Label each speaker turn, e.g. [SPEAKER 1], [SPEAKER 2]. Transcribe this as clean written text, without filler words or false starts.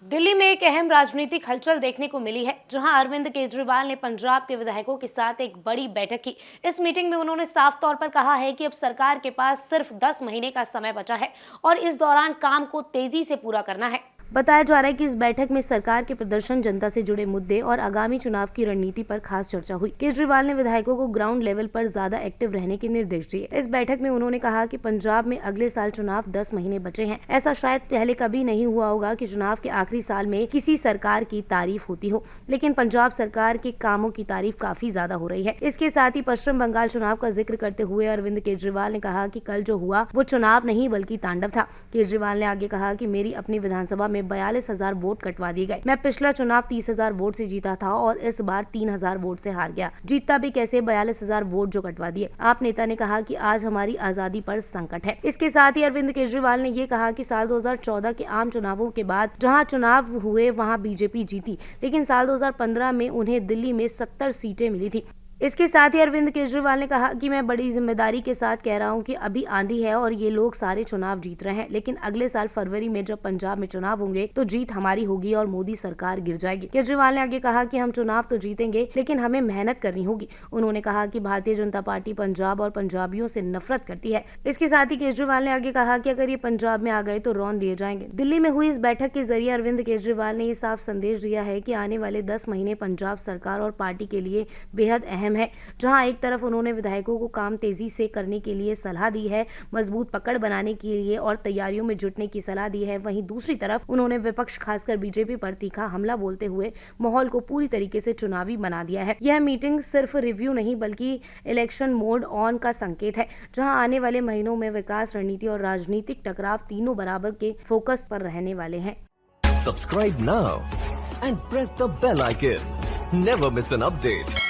[SPEAKER 1] दिल्ली में एक अहम राजनीतिक हलचल देखने को मिली है, जहां अरविंद केजरीवाल ने पंजाब के विधायकों के साथ एक बड़ी बैठक की। इस मीटिंग में उन्होंने साफ तौर पर कहा है कि अब सरकार के पास सिर्फ 10 महीने का समय बचा है और इस दौरान काम को तेजी से पूरा करना है। बताया जा रहा है कि इस बैठक में सरकार के प्रदर्शन, जनता से जुड़े मुद्दे और आगामी चुनाव की रणनीति पर खास चर्चा हुई। केजरीवाल ने विधायकों को ग्राउंड लेवल पर ज्यादा एक्टिव रहने के निर्देश दिए। इस बैठक में उन्होंने कहा कि पंजाब में अगले साल चुनाव 10 महीने बचे हैं। ऐसा शायद पहले कभी नहीं हुआ होगा कि चुनाव के आखिरी साल में किसी सरकार की तारीफ होती हो, लेकिन पंजाब सरकार के कामों की तारीफ काफी ज्यादा हो रही है। इसके साथ ही पश्चिम बंगाल चुनाव का जिक्र करते हुए अरविंद केजरीवाल ने कहा कि कल जो हुआ वो चुनाव नहीं बल्कि तांडव था। केजरीवाल ने आगे कहा कि मेरी अपनी विधानसभा में 42,000 वोट कटवा दिए गए। मैं पिछला चुनाव 30,000 वोट से जीता था और इस बार 3,000 वोट से हार गया। जीतता भी कैसे, 42,000 वोट जो कटवा दिए। आप नेता ने कहा कि आज हमारी आजादी पर संकट है। इसके साथ ही अरविंद केजरीवाल ने ये कहा कि साल 2014 के आम चुनावों के बाद जहां चुनाव हुए वहां बीजेपी जीती, लेकिन साल 2015 में उन्हें दिल्ली में 70 सीटें मिली थी। इसके साथ ही अरविंद केजरीवाल ने कहा कि मैं बड़ी जिम्मेदारी के साथ कह रहा हूं कि अभी आंधी है और ये लोग सारे चुनाव जीत रहे हैं, लेकिन अगले साल फरवरी में जब पंजाब में चुनाव होंगे तो जीत हमारी होगी और मोदी सरकार गिर जाएगी। केजरीवाल ने आगे कहा कि हम चुनाव तो जीतेंगे, लेकिन हमें मेहनत करनी होगी। उन्होंने कहा कि भारतीय जनता पार्टी पंजाब और पंजाबियों से नफरत करती है। इसके साथ ही केजरीवाल ने आगे कहा कि अगर ये पंजाब में आ गए तो रौंद दिए जाएंगे। दिल्ली में हुई इस बैठक के जरिए अरविंद केजरीवाल ने ये साफ संदेश दिया है कि आने वाले 10 महीने पंजाब सरकार और पार्टी के लिए बेहद अहम है। जहां एक तरफ उन्होंने विधायकों को काम तेजी से करने के लिए सलाह दी है, मजबूत पकड़ बनाने के लिए और तैयारियों में जुटने की सलाह दी है, वहीं दूसरी तरफ उन्होंने विपक्ष खासकर बीजेपी पर तीखा हमला बोलते हुए माहौल को पूरी तरीके से चुनावी बना दिया है। यह मीटिंग सिर्फ रिव्यू नहीं बल्कि इलेक्शन मोड ऑन का संकेत है, जहां आने वाले महीनों में विकास, रणनीति और राजनीतिक टकराव तीनों बराबर के फोकस पर रहने वाले हैं।
[SPEAKER 2] Subscribe now and press the bell icon. Never miss an update.